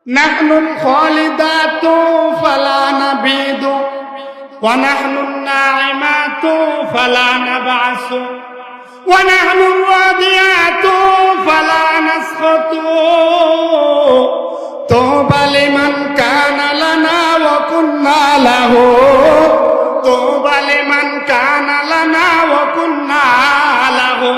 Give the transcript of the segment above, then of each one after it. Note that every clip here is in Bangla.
নাহনুল খালিদাতু ফালা নাবিদু ওয়া নাহনুন নাইমাতু ফালা নাবআসু ওয়া নাহনুর রাদিয়াতু ফালা নাসখাতু তুবা লিমান কানা লানা ওয়া কুন্না লাহু তুবা লিমান কানা লানা ওয়া কুন্না লাহু।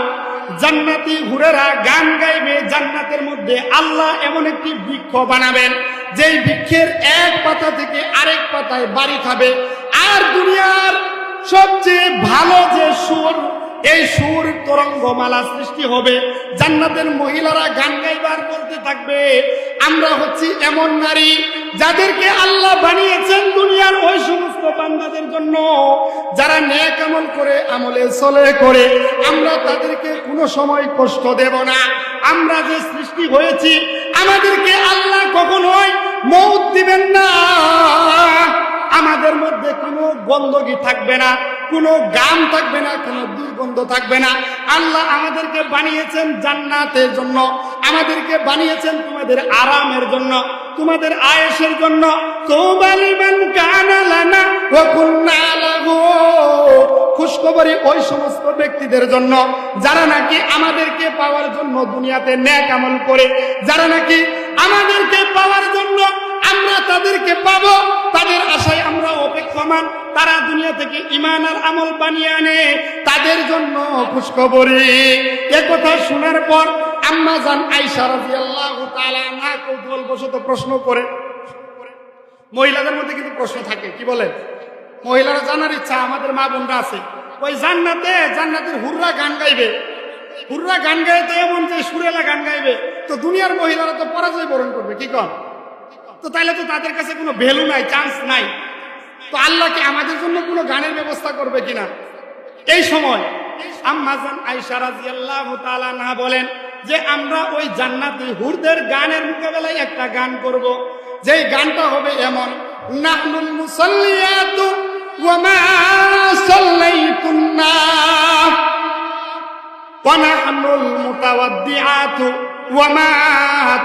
জান্নাতি হুরেরা গান গাইবে, জান্নাতের মধ্যে আল্লাহ এমন একটি বৃক্ষ বানাবেন যেই বৃক্ষের এক পাতা থেকে আরেক পাতায় বাড়ি খাবে। আর দুনিয়ার সবচেয়ে ভালো যে সুর, এই সুর তরঙ্গমালা সৃষ্টি হবে। জান্নাতের মহিলারা গান গাইবার বলতে থাকবে, আমরা হচ্ছি এমন নারী যাদেরকে আল্লাহ বানিয়েছেন দুনিয়ার ওই সমস্ত বান্দাদের জন্য যারা নেক আমল করে, আমলে চলে করে। আমরা তাদেরকে কোনো সময় কষ্ট দেব না। আমরা যে সৃষ্টি হয়েছি, আমাদেরকে আল্লাহ কখনোই মউত দিবেন না। আমাদের মধ্যে কোনো গন্ধগি থাকবে না, কোনো গাম থাকবে না, কোনো দুর্গন্ধ থাকবে না। আল্লাহ আমাদেরকে বানিয়েছেন জান্নাতের জন্য, আমাদেরকে বানিয়েছেন তোমাদের আরামের জন্য, তোমাদের আয়েশের জন্য। তুবা লিমান কানা লানা ওয়া কুন্না লাহু। খুশখবরি ওই সমস্ত ব্যক্তিদের জন্য যারা নাকি আমাদেরকে পাওয়ার জন্য দুনিয়াতে নেক আমল করে, যারা নাকি আমাদেরকে পাওয়ার জন্য আমরা তাদেরকে পাবো, তাদের আশায় আমরা অপেক্ষমান। তারা দুনিয়া থেকে ঈমান আর আমল বানিয়ে আনে, তাদের জন্য খুশখবরি। এ কথা শোনার পর আম্মা জান আয়েশা রাদিয়াল্লাহু তাআলা আনহা কৌতূহলবশত প্রশ্ন করে। মহিলাদের মধ্যে কিন্তু প্রশ্ন থাকে, কি বলে? মহিলারা জানার ইচ্ছা, আমাদের মা বোনরা আছে, ওই জান্নাতের হুররা গান গাইবে। হুররা গান গাইবে তো এমন যে সুরেলা গান গাইবে, তো দুনিয়ার মহিলারা তো পরাজয় বরণ করবে, কি কর? তো তাইলে তো তাদের কাছে কোনো ভ্যালু নাই, চান্স নাই। তো আল্লাহ কি আমাদের জন্য কোনো গানের ব্যবস্থা করবে কিনা? এই সময় আম্মা জান আয়েশা রাদিয়াল্লাহু তাআলা আনহা বলেন যে আমরা ওই জান্নাতি হুরদের গানের মোকাবেলায় একটা গান করব, যেই গানটা হবে এমন, নাহনুল মুসাল্লিয়াতু ওয়া মা সাল্লাইতুন্না ওয়া নাহনুল মুতাওয়াদ্দিআতু ওয়া মা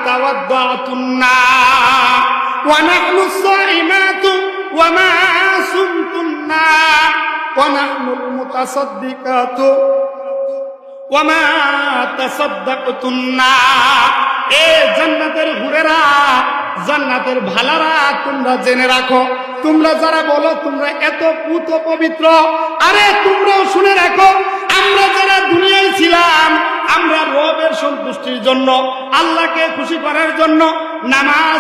তাওয়াদ্দাতুন্না ওয়া নাহনুস সাইমাতু ওয়া মা সুমতুন্না ওয়া নাহনুল মুতাসাদ্দিকাতু ওয়া মা তাসাদ্দাকতুন্না। এ জান্নাতের হুরেরা, জান্নাতের ভালারা, তোমরা জেনে রাখো, তোমরা যারা বলো তোমরা এত পুত পবিত্র, আরে তোমরাও শুনে রাখো, আমরা যারা দুনিয়ায় ছিলাম, আমরা রবের সন্তুষ্টির জন্য, আল্লাহকে খুশি করার জন্য নামাজ